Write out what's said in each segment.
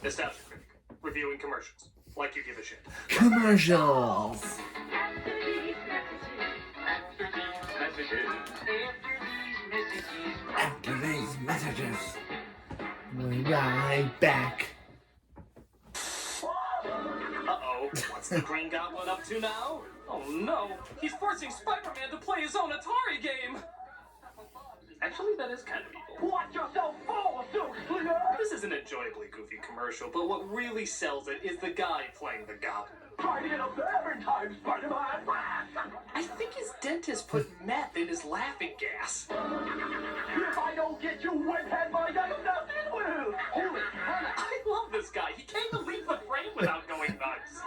Nostalgia critic. Reviewing commercials. Like you give a shit. Commercials. After these messages, we'll be right back. Uh-oh, what's the Green Goblin up to now? Oh no, he's forcing Spider-Man to play his own Atari game! Actually, that is kind of evil. Watch yourself fall, Slinger! This is an enjoyably goofy commercial, but what really sells it is the guy playing the Goblin. Try to get up there every time, Spider-Man! I think his dentist put meth in his laughing gas. If I don't get you wet-head, my nothing will! Holy hell! I love this guy. He can't even leave the frame without going nuts.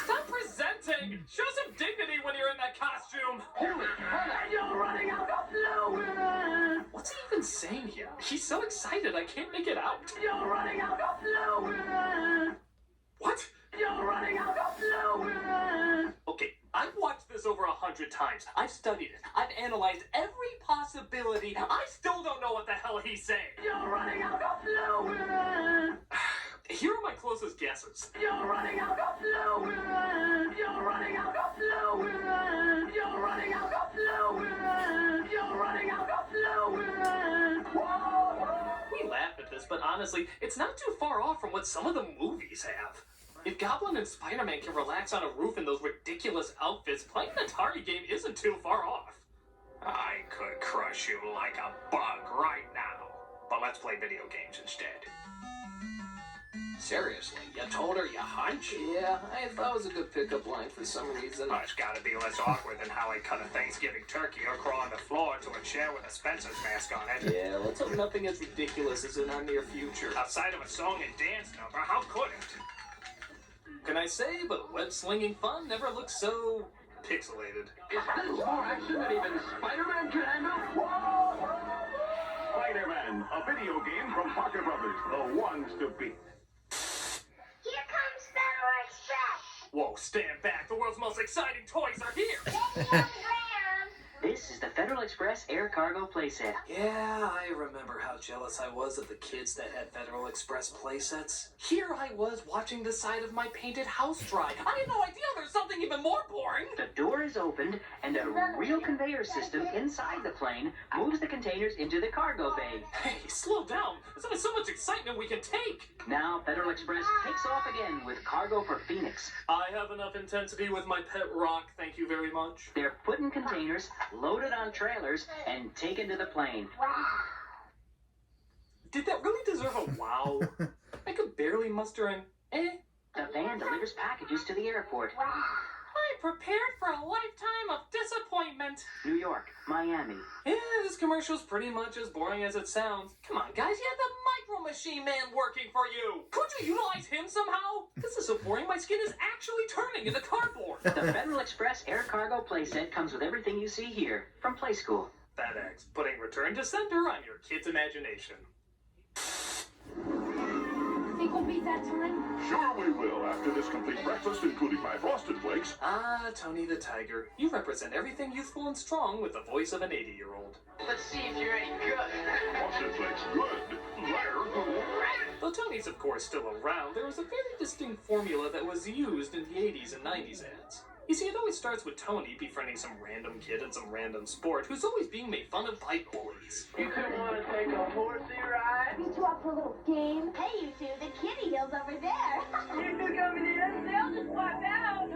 Stop presenting! Show some dignity when you're in that costume! Holy hell! And you're running out of fluid! What's he even saying here? He's so excited I can't make it out. You're running out of fluid! What? You're running out of fluid! Okay, I've watched this over 100 times. I've studied it. I've analyzed every possibility. I still don't know what the hell he's saying. You're running out of fluid! Here are my closest guesses. You're running out of fluid! You're running out of fluid! You're running out of fluid! You're running out of fluid! We laugh at this, but honestly, it's not too far off from what some of the movies have. If Goblin and Spider-Man can relax on a roof in those ridiculous outfits, playing an Atari game isn't too far off. I could crush you like a bug right now. But let's play video games instead. Seriously, you told her you hunch? Yeah, I thought it was a good pickup line for some reason. Oh, it's gotta be less awkward than how I cut a Thanksgiving turkey or crawl on the floor to a chair with a Spencer's mask on it. Yeah, let's hope nothing as ridiculous is in our near future. Outside of a song and dance number, how could it? Can I say, but web-slinging fun never looks so pixelated. Is this more action than even Spider-Man can handle? Spider-Man, a video game from Parker Brothers, the ones to beat. Here comes Federal Express. Whoa, stand back. The world's most exciting toys are here. Get me on the ground. This is the Federal Express Air Cargo playset. Yeah, I remember how jealous I was of the kids that had Federal Express playsets. Here I was watching the side of my painted house dry. I had no idea there's something even more boring. The door is opened, and a real conveyor system inside the plane moves the containers into the cargo bay. Hey, slow down. There's only so much excitement we can take. Now, Federal Express takes off again with cargo for Phoenix. I have enough intensity with my pet rock, thank you very much. They're put in containers, loaded on trailers, and taken to the plane. Did that really deserve a wow? I could barely muster an eh. The van delivers packages to the airport. I prepared for a lifetime of disappointment. New York, Miami. Yeah, this commercial's pretty much as boring as it sounds. Come on, guys, you had the Micro Machine Man working for you. Could you utilize him somehow? This is so boring, my skin is actually turning into cardboard. The Federal Express Air Cargo playset comes with everything you see here from Play School. FedEx, putting return to sender on your kid's imagination. Think we'll beat that time? Sure we will, after this complete breakfast, including my Frosted Flakes. Ah, Tony the Tiger, you represent everything youthful and strong with the voice of an 80-year-old. Let's see if you're any good. Frosted Flakes good. They're good. Though Tony's, of course, still around, there was a very distinct formula that was used in the 80s and 90s ads. You see, it always starts with Tony befriending some random kid in some random sport who's always being made fun of by bullies. You two want to take a horsey ride? You two up for a little game? Hey, you two, the kitty hill's over there. You two coming in? They'll just wipe out.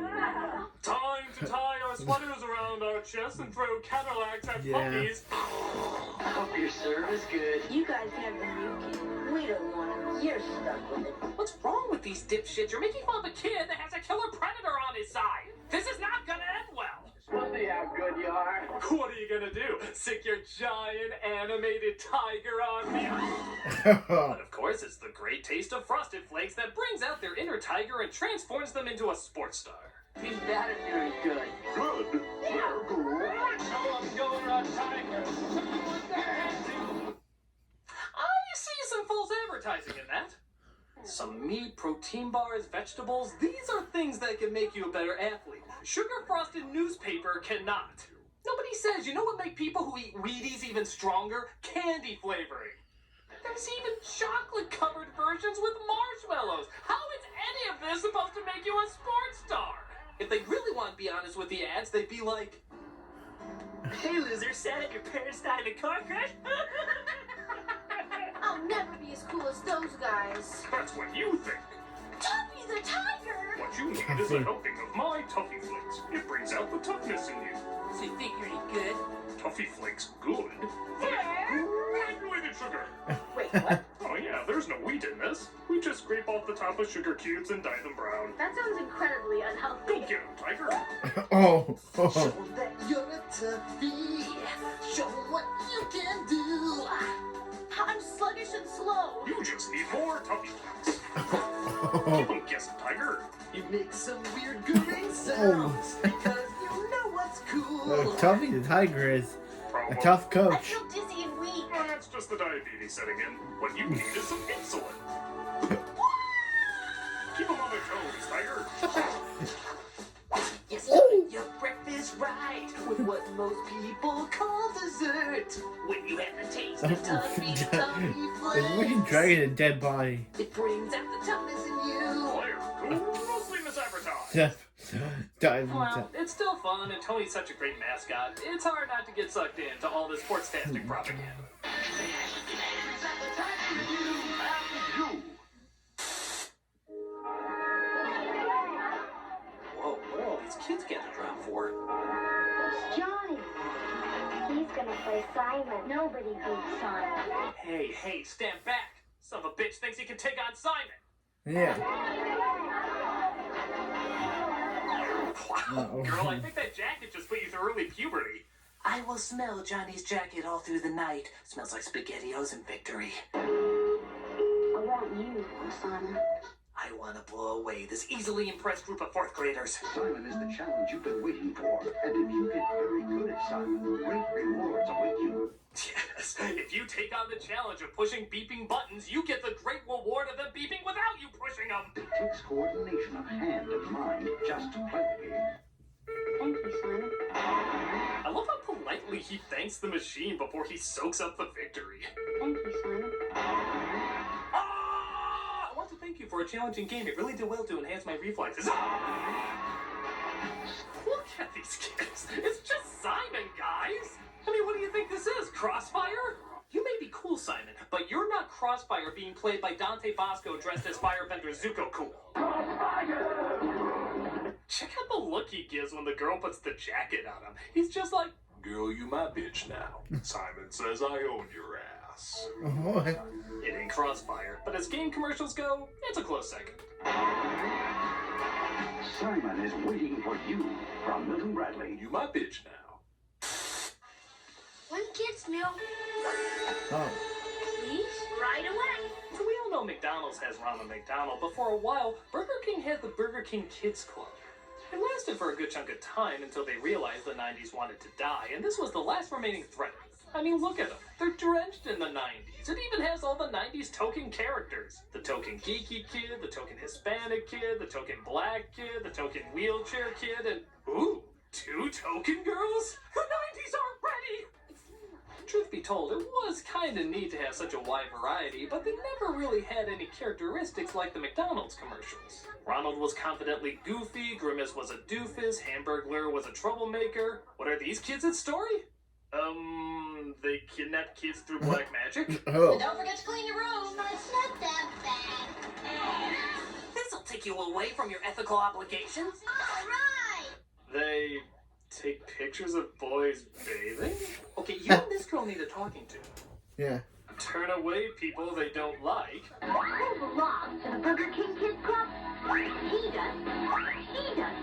Time to tie our sweaters around our chests and throw Cadillacs at Yeah. puppies. Hope your serve is good. You guys have the new kid. We don't want him. You're stuck with it. What's wrong with these dipshits? You're making fun of a kid that has a killer predator on his side. This is not gonna end well. We'll see how good you are. What are you gonna do? Sick your giant animated tiger on me? But of course, it's the great taste of Frosted Flakes that brings out their inner tiger and transforms them into a sports star. These data doing good. Good. They're good. Someone's going on tiger. I see some false advertising in that. Some meat, protein bars, vegetables, these are things that can make you a better athlete. Sugar-frosted newspaper cannot. Nobody says, you know what make people who eat Wheaties even stronger? Candy flavoring. There's even chocolate-covered versions with marshmallows. How is any of this supposed to make you a sports star? If they really want to be honest with the ads, they'd be like, Hey, loser, sad at your parents died in a car crash? I'll never be as cool as those guys. That's what you think. Tuffy the tiger! What you need is a helping of my Toffee Flakes. It brings out the toughness in you. so you think you're any good? Toffee Flakes good? Granulated sugar. Wait, what? Oh yeah, there's no wheat in this. We just scrape off the top of sugar cubes and dye them brown. That sounds incredibly unhealthy. Go get 'em, Tiger. Oh. Show 'em that you're a toughie. Show 'em what you can do. I'm sluggish and slow. You just need more Toffee Flakes. Keep 'em guessing, Tiger. You make some weird gooing sounds because you know what's cool. Tuffy the Tiger is a tough I coach. feel dizzy and weak. Well, that's just the diabetes setting in. What you need is some insulin. Keep 'em on their toes, Tiger. Yes, your breakfast right with what most people call dessert. When you have the taste of Tuffy It's looking Flakes, dragon a dead body. it brings out the toughness in you. Player, grossly misadvertised. Dive It's still fun, and Tony's such a great mascot. It's hard not to get sucked into all this sports-tastic propaganda. Whoa, what are all these kids gathered around for? Johnny. He's gonna play Simon. Nobody beats Simon. Hey, stand back! Son of a bitch thinks he can take on Simon! Yeah. Wow, girl, I think that jacket just put you through early puberty. I will smell Johnny's jacket all through the night. Smells like SpaghettiOs and victory. I want you, Simon. I want to blow away this easily impressed group of fourth graders. Simon is the challenge you've been waiting for. And if you get very good at Simon, great rewards await you. Yes, if you take on the challenge of pushing beeping buttons, you get the great reward of them beeping without you pushing them. It takes coordination of hand and mind just to play the game. Thank you, Simon. I love how politely he thanks the machine before he soaks up the victory. Thank you, Simon. Ah! I want to thank you for a challenging game. It really did well to enhance my reflexes. Ah! Look at these kids. It's just Simon, guys. I mean, what do you think this is? Crossfire? You may be cool, Simon, but you're not Crossfire being played by Dante Bosco dressed as Firebender Zuko Cool. Check out the look he gives when the girl puts the jacket on him. He's just like, girl, you my bitch now. Simon says I own your ass. What? It ain't Crossfire, but as game commercials go, it's a close second. Simon is waiting for you from Milton Bradley. You my bitch now. When kids milk, Oh. please, right away. So we all know McDonald's has Ronald McDonald, but for a while, Burger King had the Burger King Kids Club. It lasted for a good chunk of time until they realized the 90s wanted to die, and this was the last remaining threat. I mean, look at them. They're drenched in the 90s. It even has all the 90s token characters. The token geeky kid, the token Hispanic kid, the token black kid, the token wheelchair kid, and ooh, 2 token girls? The 90s aren't ready! Truth be told, it was kinda neat to have such a wide variety, but they never really had any characteristics like the McDonald's commercials. Ronald was confidently goofy, Grimace was a doofus, Hamburglar was a troublemaker. What are these kids' story? They kidnap kids through black magic? Oh. Don't forget to clean your room. It's not that bad. This'll take you away from your ethical obligations. All right. They take pictures of boys bathing? Okay, you and this girl need a talking to. Yeah. Turn away people they don't like. Who belongs to the Burger King Kids Club? He does. He does.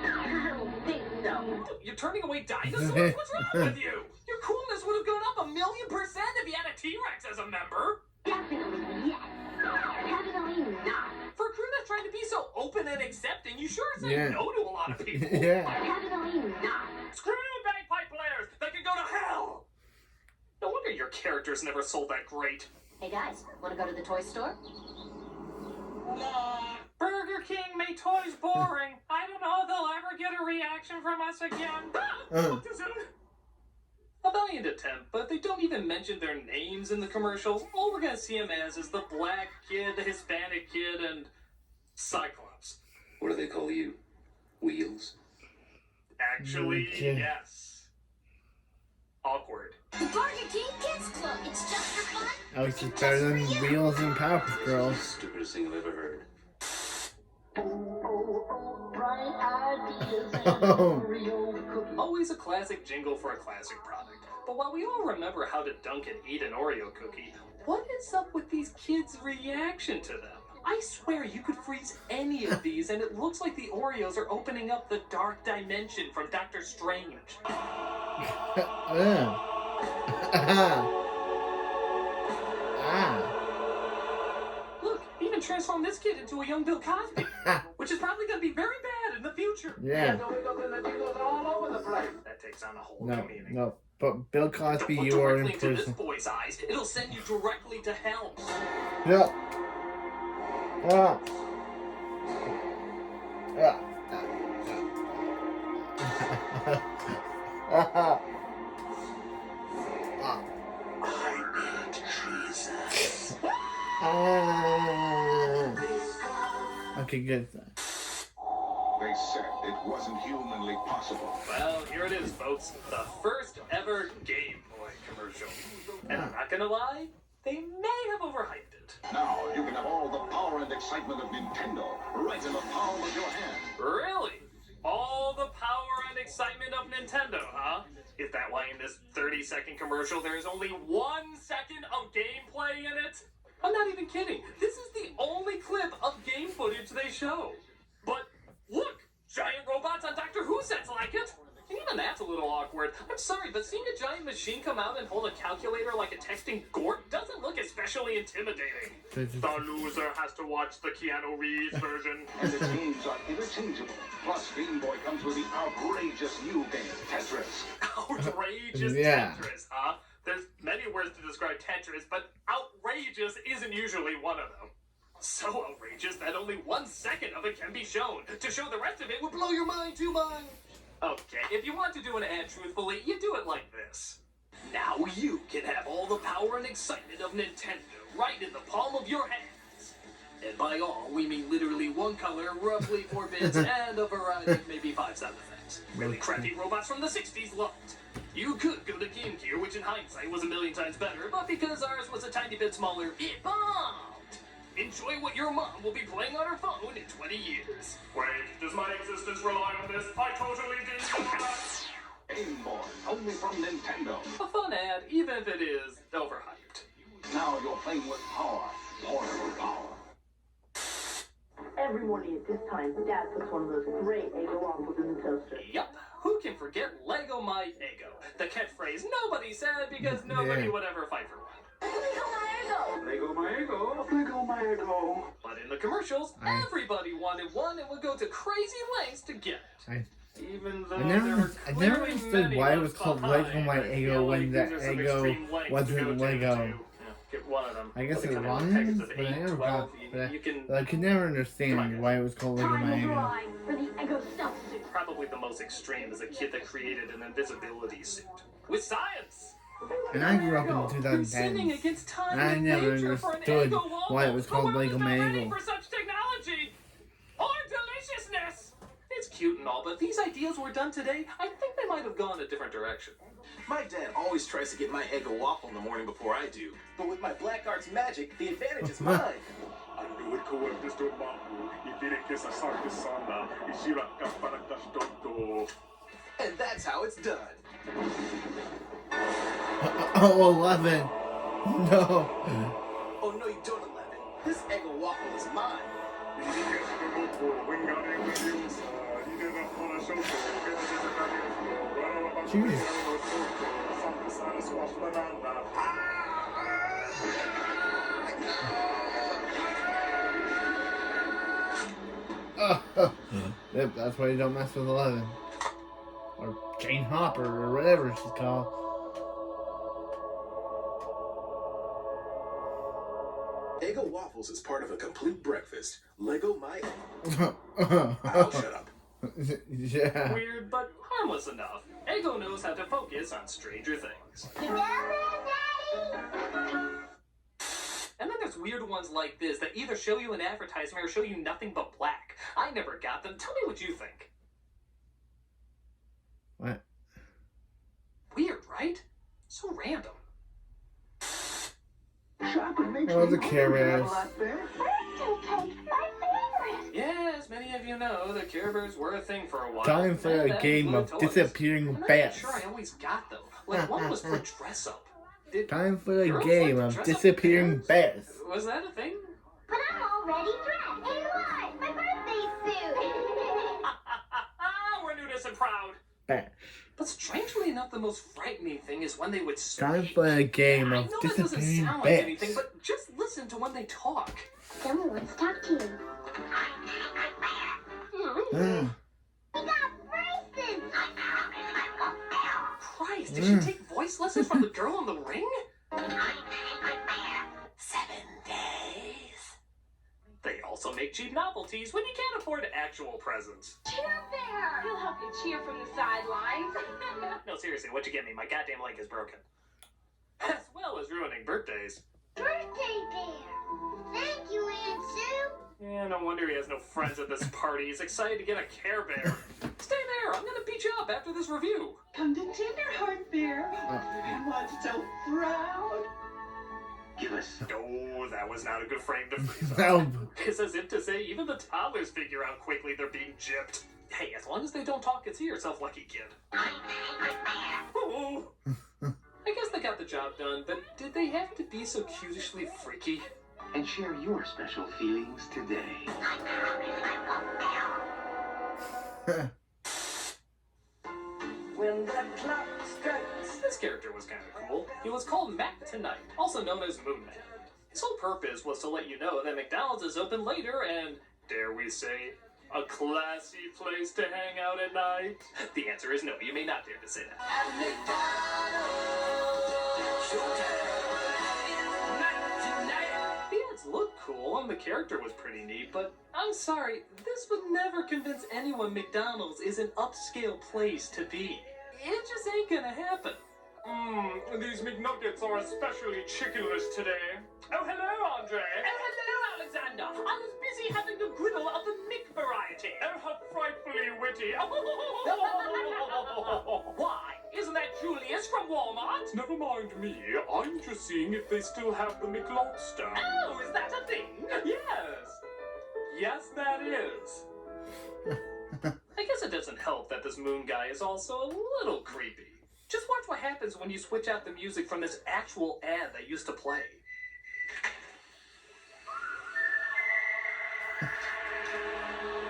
I don't think so. You're turning away dinosaurs? What's wrong with you? Your coolness would have gone up 1,000,000% if you had a T-Rex as a member. Definitely yes. Definitely not. For a crew that's trying to be so open and accepting, you sure say Yeah. no to a lot of people. Yeah. Definitely not. Screw bagpipe players! They can go to hell! No wonder your characters never sold that great. Hey guys, want to go to the toy store? Burger King made toys boring. I don't know if they'll ever get a reaction from us again. Oh. Too soon. A valiant attempt, but they don't even mention their names in the commercials. All we're gonna see them as is the black kid, the Hispanic kid, and Cyclops. What do they call you? Wheels? Actually, Okay. yes. Awkward. The Burger King Kids Club. It's just for fun. Oh, it's just better than Wheels and Powerpuff Girls. Stupidest thing I've ever heard. Oh, Always a classic jingle for a classic product. But while we all remember how to dunk and eat an Oreo cookie, what is up with these kids' reaction to them? I swear you could freeze any of these and it looks like the Oreos are opening up the dark dimension from Doctor Strange. Look, even transformed this kid into a young Bill Cosby, which is probably going to be very bad in the future. Yeah. That takes on a whole No, new meaning. no. But Bill Don't Cosby, look you are in directly into this prison. boy's eyes. It'll send you directly to hell. Yeah. Ah. Ah. Ah. Ah. Okay, good. They said it wasn't humanly possible. Well, here it is, folks. The first ever Game Boy commercial. And I'm not gonna lie, they may have overhyped it. Now you can have all the power and excitement of Nintendo right in the palm of your hand. Really? All the power and excitement of Nintendo, huh? Is that why in this 30-second commercial there is only 1 second of gameplay in it? I'm not even kidding. This is the only clip of game footage they show. But look, giant robots on Doctor Who sets like it. And even that's a little awkward. I'm sorry, but seeing a giant machine come out and hold a calculator like a texting Gort doesn't look especially intimidating. The loser has to watch the Keanu Reeves version. And its games are interchangeable. Plus, Game Boy comes with the outrageous new game, Tetris. Outrageous Yeah. Tetris, huh? There's many words to describe Tetris, but outrageous isn't usually one of them. So outrageous that only 1 second of it can be shown. To show the rest of it would blow your mind too much. Okay, if you want to do an ad truthfully, you do it like this. Now you can have all the power and excitement of Nintendo right in the palm of your hands. And by all, we mean literally one color, roughly 4 bits, and a variety of maybe 5 sound effects. Really crappy robots from the 60s loved. You could go to Game Gear, which in hindsight was a million times better, but because ours was a tiny bit smaller, it bombed. Enjoy what your mom will be playing on her phone in 20 years. Wait, does my existence rely on this? I totally didn't know that. Game Boy, only from Nintendo. A fun ad, even if it is overhyped. Now you're playing with power, portable power. Every morning at this time, Dad puts one of those great Eggo waffles in the toaster. Yup, who can forget Lego My Eggo? The catchphrase nobody said because nobody Yeah. would ever fight for one. Lego my ego, Lego my ego. But in the commercials, everybody wanted one and would go to crazy lengths to get it. Even though I there never, were I never clearly understood many why it months was called behind, Lego My I feel Eggo when like the these are some Eggo extreme lengths to wasn't go Lego. to, get one of them. I guess They it come in was, packages of but I 8, never 12, got that. you can I could never understand why it was called Lego My Time Eggo. drawing for the Eggo stuff suit. probably the most extreme is a kid that created an invisibility suit. With science! And I grew up in the Who's sinning 2010s. against time And I and never nature for an understood Eggo waffle. why it was called The world Lego is not My ready Eggo. for such technology or deliciousness. It's cute and all, but these ideas were done today. I think they might have gone a different direction. My dad always tries to get my Eggo waffle in the morning before I do. But with my black arts magic, the advantage is mine. And that's how it's done. Oh, 11. No. Oh no, you don't, 11. This Eggo waffle is mine. Jeez. Yep, that's why you don't mess with 11. Or Jane Hopper, or whatever she's called. Eggo waffles is part of a complete breakfast. Lego my Eggo. I'll shut up. Yeah. Weird, but harmless enough. Ego knows how to focus on Stranger Things. And then there's weird ones like this that either show you an advertisement or show you nothing but black. I never got them. Tell me what you think. What? Weird, right? So random. Shopping makes Oh, the me Care hungry, Bears. Blackbear. Birthday cake, my favorite. Yeah, as many of you know, the Care Bears were a thing for a while. Time for And a that game included of toys. disappearing I'm not even bats. sure I always got them. Like, one was for dress up. Did Time for a girls game like of to dress up disappearing as bears? bats. Was that a thing? But I'm already dressed. In what? My birthday suit. We're newness and proud. Bat. But strangely enough, the most frightening thing is when they would speak. Time for a game I of know that doesn't disappearing sound like anything, bats. but just listen to when they talk. Someone wants to talk to you. Mm. We got braces. Christ, did she take voice lessons from the girl in the ring? 7 days. They also make cheap novelties when you can't afford actual presents. Cheer Bear. He'll help you cheer from the sidelines. No, seriously, what'd you get me? My goddamn leg is broken. As well as ruining birthdays. Birthday Bear. Thank you, Aunt Sue. Yeah, no wonder he has no friends at this party. He's excited to get a Care Bear. Stay there, I'm gonna beat you up after this review. Come to Tenderheart Bear. I was so proud. Give us. Oh, that was not a good frame to freeze on. No. It's as if to say even the toddlers figure out quickly they're being gypped. Hey, as long as they don't talk, consider yourself lucky, kid. Oh. I guess they got the job done, but did they have to be so cutishly freaky? And share your special feelings today. When that clock strikes. This character was kind of cool. He was called Mac Tonight, also known as Moon Man. His whole purpose was to let you know that McDonald's is open later and, dare we say, a classy place to hang out at night? The answer is no, you may not dare to say that. At McDonald's. The ads looked cool and the character was pretty neat, but I'm sorry, this would never convince anyone McDonald's is an upscale place to be. It just ain't gonna happen. These McNuggets are especially chickenless today. Oh, hello, Andre. Oh, hello, Alexander. I was busy having a griddle of the Mick variety. Oh, how frightfully witty. Why? Isn't that Julius from Walmart? Never mind me. I'm just seeing if they still have the McLobster. Oh, is that a thing? Yes. Yes, that is. I guess it doesn't help that this moon guy is also a little creepy. Just watch what happens when you switch out the music from this actual ad that used to play.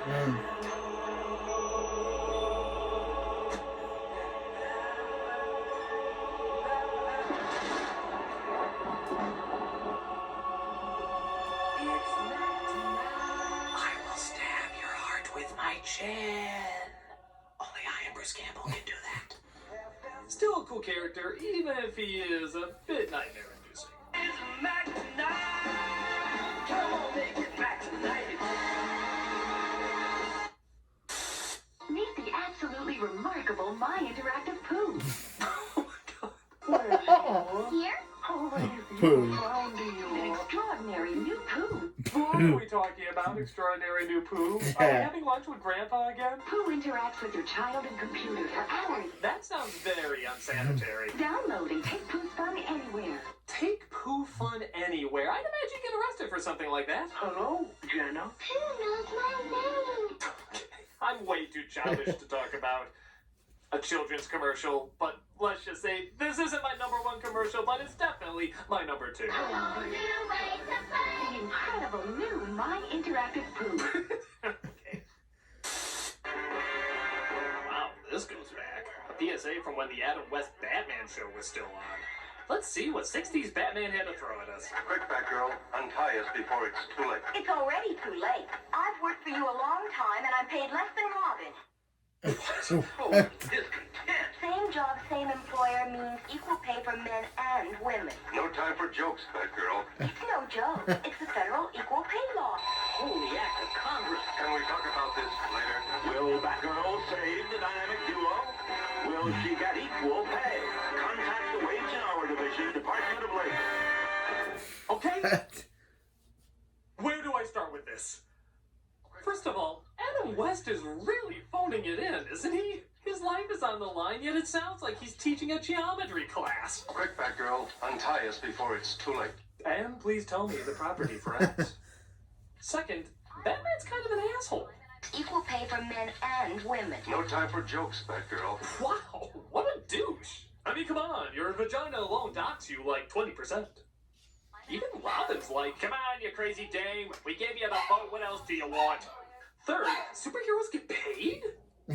Mm. I will stab your heart with my chin. Only I and Bruce Campbell can do that. Still a cool character, even if he is a bit nightmare-inducing. It's Mac tonight. Come on, make it Mac tonight. Meet the absolutely remarkable My Interactive Pooh. Here? Oh, what is Pooh. an extraordinary new Pooh. What are we talking about, extraordinary new Pooh? Are we having lunch with Grandpa again? Pooh interacts with your child and computer for hours. That sounds very unsanitary. Download and take Pooh's fun anywhere. Take Pooh fun anywhere. I'd imagine you get arrested for something like that. Hello, Jenna. Who knows my name? I'm way too childish to talk about a children's commercial, but let's just say this isn't my #1 commercial, but it's definitely my #2. Oh, new ways of The fun. incredible new My Interactive Pooh. Okay. Wow, this goes back. A PSA from when the Adam West Batman show was still on. Let's see what 60s Batman had to throw at us. Quick, Batgirl. Untie us before it's too late. It's already too late. I've worked for you a long time and I'm paid less than Robin. Oh, discontent. Same job, same employer means equal pay for men and women. No time for jokes, Batgirl. It's no joke. It's the federal equal pay law. holy act of Congress. Can we talk about this later? Will Batgirl save the dynamic duo? Will she get equal pay? Contact the Wage and Hour Division, Department of Labor. Okay? Where do I start with this? First of all, Adam West is really phoning it in, isn't he? His life is on the line, yet it sounds like he's teaching a geometry class. Quick, Batgirl, untie us before it's too late. And please tell me the property friends. Second, Batman's kind of an asshole. Equal pay for men and women. No time for jokes, Batgirl. Wow, what a douche. I mean, come on, your vagina alone docks you like 20%. Even Robin's like, come on, you crazy dame. We gave you the vote, what else do you want? Third, superheroes get paid?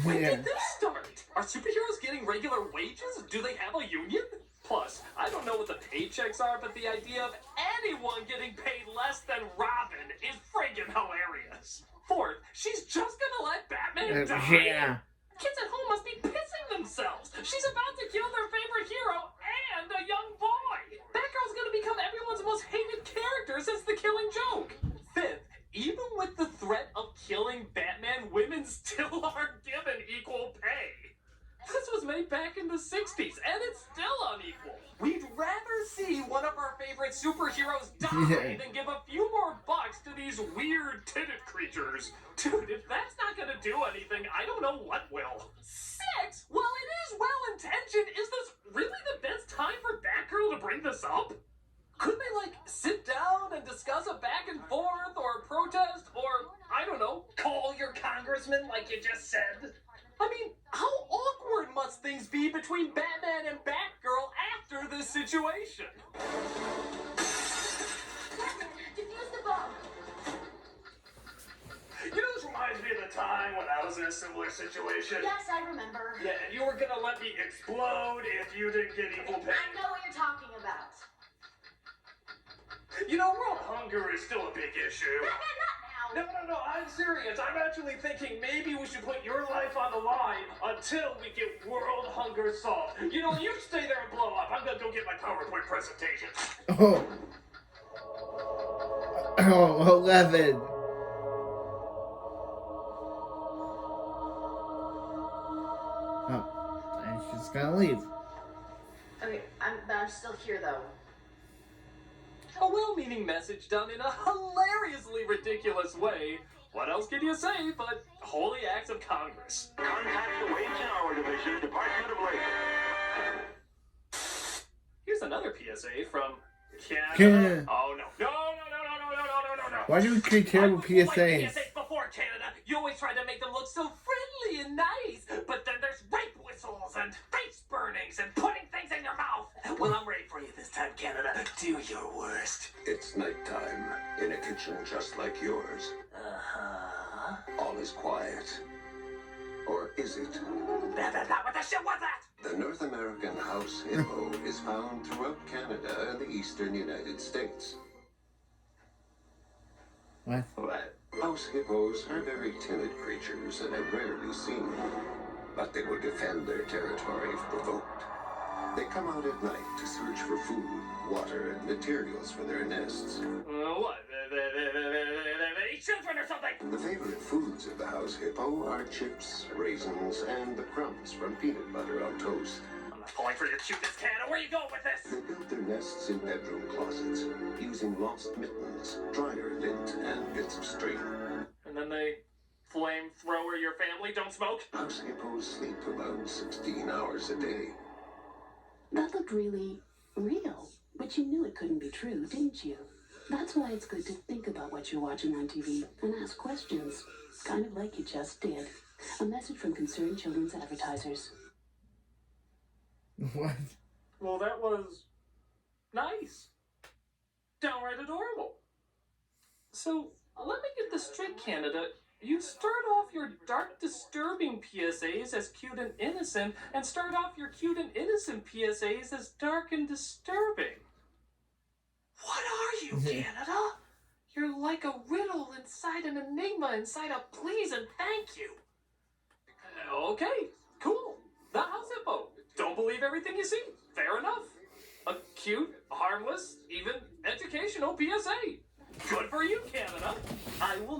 When did this start? Are superheroes getting regular wages? Do they have a union? Plus, I don't know what the paychecks are, but the idea of anyone getting paid less than Robin is friggin' hilarious. Fourth, she's just gonna let Batman die? Yeah. Kids at home must be pissing themselves. She's about to kill their favorite hero and a young boy. Batgirl's gonna become everyone's most hated character since The Killing Joke. Fifth, even with the threat of killing Batman, women still aren't given equal pay. This was made back in the 60s, and it's still unequal. We'd rather see one of our favorite superheroes die than give a few more bucks to these weird titted creatures. Dude, if that's not gonna do anything, I don't know what will. 6? While it is well-intentioned, is this really the best time for Batgirl to bring this up? Couldn't they, like, sit down and discuss a back and forth, or protest, or, I don't know, call your congressman like you just said? I mean, how awkward must things be between Batman and Batgirl after this situation? Defuse the bomb. You know, this reminds me of the time when I was in a similar situation. Yes, I remember. Yeah, and you were gonna let me explode if you didn't get equal pay. I know what you're talking about. You know, world hunger is still a big issue. Not now. No, I'm serious. I'm actually thinking maybe we should put your life on the line until we get world hunger solved. You know, you stay there and blow up. I'm gonna go get my PowerPoint presentation. Oh. Oh, 11. Oh, and she's gonna leave. Okay, I'm still here though. A well-meaning message done in a hilariously ridiculous way. What else can you say but holy acts of Congress? Contact the Wage and Hour Division, Department of Labor. Here's another PSA from Canada. Canada. Oh, no. No. Why do we create terrible Like PSAs? PSAs before, Canada. You always try to make them look so friendly and nice, but then there's rape whistles and face burnings and putting things in your mouth. Well, I'm ready for you this time, Canada. Do your worst. It's nighttime in a kitchen just like yours. Uh-huh. All is quiet. Or is it? What the shit was that? The North American house hippo is found throughout Canada and the eastern United States. What? What? House hippos are very timid creatures and are rarely seen, but they will defend their territory if provoked. They come out at night to search for food, water, and materials for their nests. What? They eat children or something? The favorite foods of the house hippo are chips, raisins, and the crumbs from peanut butter on toast. I'm not falling for your cuteness, Canada. Where are you going with this? They build their nests in bedroom closets, using lost mittens, dryer lint, and bits of string. And then they flamethrower your family, don't smoke? House hippos sleep about 16 hours a day. That looked really real, but you knew it couldn't be true, didn't you? That's why it's good to think about what you're watching on TV and ask questions, kind of like you just did. A message from Concerned Children's Advertisers. What? Well, that was nice. Downright adorable. So, let me get this straight, Canada. You start off your dark, disturbing PSAs as cute and innocent, and start off your cute and innocent PSAs as dark and disturbing. What are you, Canada? You're like a riddle inside an enigma inside a please and thank you. Okay, cool. The house hippo. Don't believe everything you see. Fair enough. A cute, harmless, even educational PSA. Good for you, Canada. I will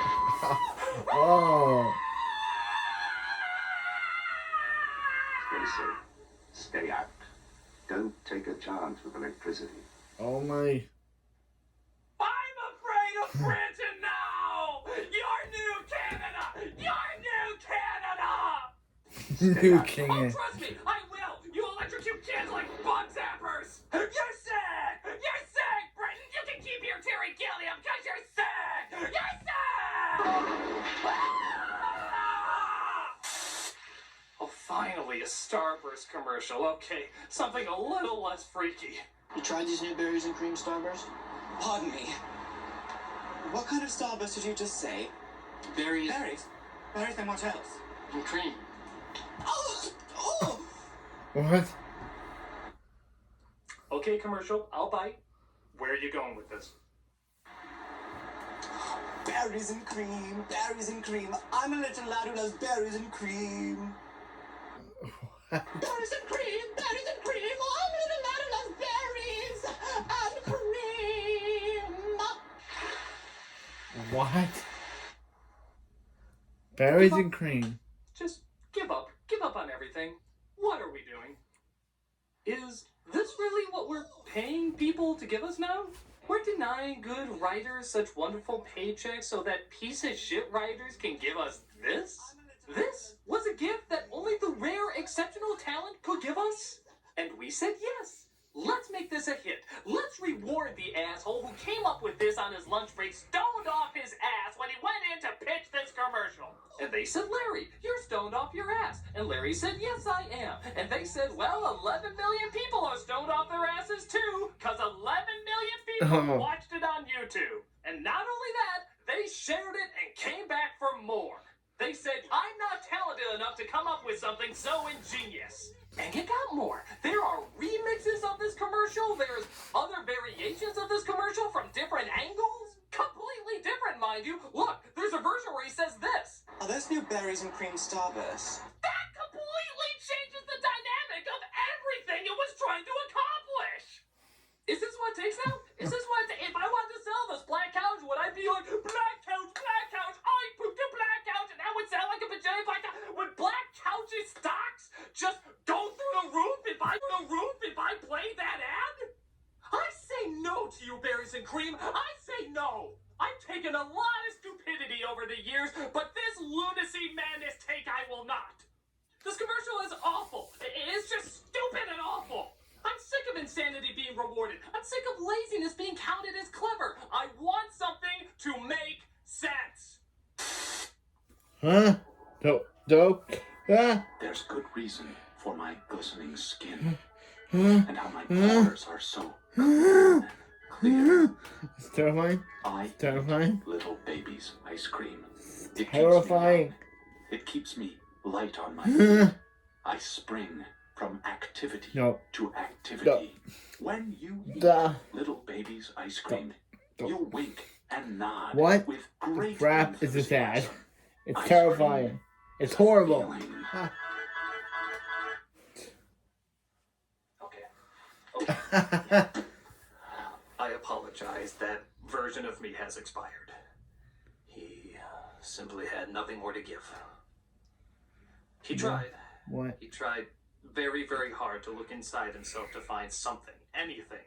Oh. Stay safe. Stay out. Don't take a chance with electricity. Oh my. I'm afraid of Britain now! Your new Canada! Your new Canada! New Oh, King. trust me, I will! You electrocute kids like bug zappers! You're sick! You're sick, Britain! You can keep your Terry-Gilliam because you're sick! You're sick! Oh, finally, a Starburst commercial. Okay, something a little less freaky. You tried these new berries and cream Starburst? Pardon me. What kind of starburst did you just say? Berries Berries? Berries, then what else? and cream. Oh! Oh! What? Okay, commercial, I'll bite. Where are you going with this? Berries and cream, berries and cream. I'm a little lad who loves berries and cream. Berries and cream, berries and cream. I'm a little lad who loves berries and cream. What? Berries and cream. Just give up. Give up on everything. What are we doing? Is this really what we're paying people to give us now? We're denying good writers such wonderful paychecks so that piece of shit writers can give us this? This was a gift that only the rare exceptional talent could give us? And we said yes. Let's make this a hit. Let's reward the asshole who came up with this on his lunch break, stoned off his ass when he went in to pitch this commercial. And they said, Larry, you're stoned off your ass. And Larry said, yes, I am. And they said, well, 11 million people are stoned off their asses too, because 11 million people watched it on YouTube. And not only that, they shared it and came back for more. They said, I'm not talented enough to come up with something so ingenious. And you got more. There are remixes of this commercial. There's other variations of this commercial from different angles. Completely different, mind you. Look, there's a version where he says this. Are those new berries and cream starburst? That completely changes the dynamic of everything it was trying to accomplish! Is this what it takes now? Is this what, if I wanted to sell this black couch, would I be like, black couch, I pooped a black couch, and that would sound like a vagina black couch? Would black couches stocks just go through the roof if I play that ad? I say no to you, berries and cream. I say no. I've taken a lot of stupidity over the years, but this lunacy madness take I will not. This commercial is awful. It's just stupid and awful. I'm sick of insanity being rewarded. I'm sick of laziness being counted as clever. I want something to make sense. Huh? There's good reason for my glistening skin and how my pores are so clear. It's terrifying. I Terrifying. eat little baby's ice cream. It Terrifying. keeps me young. It keeps me light on my feet. I spring from activity to activity. When you eat little baby's ice cream, you wink and nod What with great crap is this ad? enthusiasm. It's Ice terrifying. cream It's is a horrible. feeling. I apologize. That version of me has expired. He simply had nothing more to give. He tried. What? He tried very, very hard to look inside himself to find something, anything,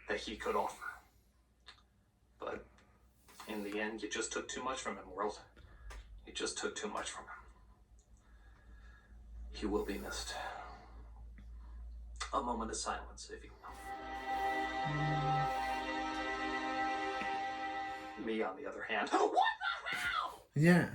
that he could offer. But In the end, you just took too much from him, world. You just took too much from him. He will be missed. A moment of silence, if you will. Me, on the other hand. What the hell? Yeah.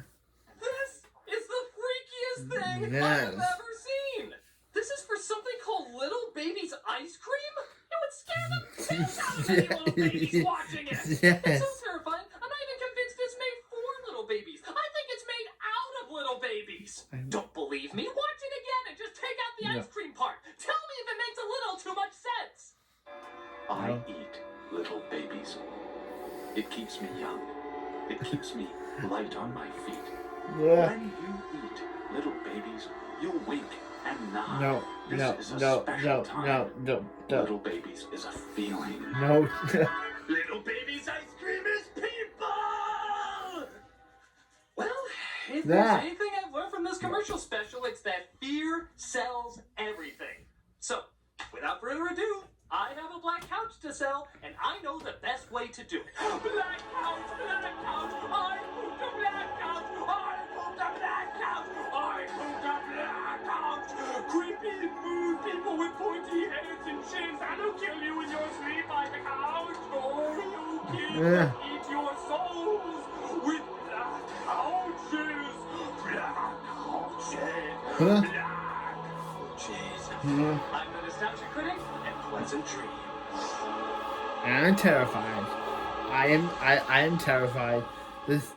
This is the freakiest thing Yes. I've ever seen. This is for something called Little Baby's Ice Cream? It would scare the piss out of any little babies watching it. Yes. It's so terrifying. I'm not even convinced it's made for little babies. I think it's made out of little babies. Don't believe me? Watch it again and just take out the ice cream part. Tell me if it makes a little too much sense. I eat little babies. It keeps me young. It keeps me light on my feet. Yeah. When you eat little babies, you'll wink and nod. No, This no, is a no, special no, time. no, no, no. Little babies is a feeling. No. Little baby's ice cream is people! Well, if Yeah. there's anything I've learned from this commercial special, it's that fear sells everything. So, without further ado, I have a black couch to sell, and I know the best way to do it. Black couch, I pooped a black couch, I pooped a black couch, I pooped a black couch. Creepy, smooth people with pointy heads and chins that'll kill you in your sleep by the couch. Or you kill and eat your souls with black couches. Black couches. Black couches. I'm the nostalgia critic, and pleasant dreams. I'm terrified. I am terrified. This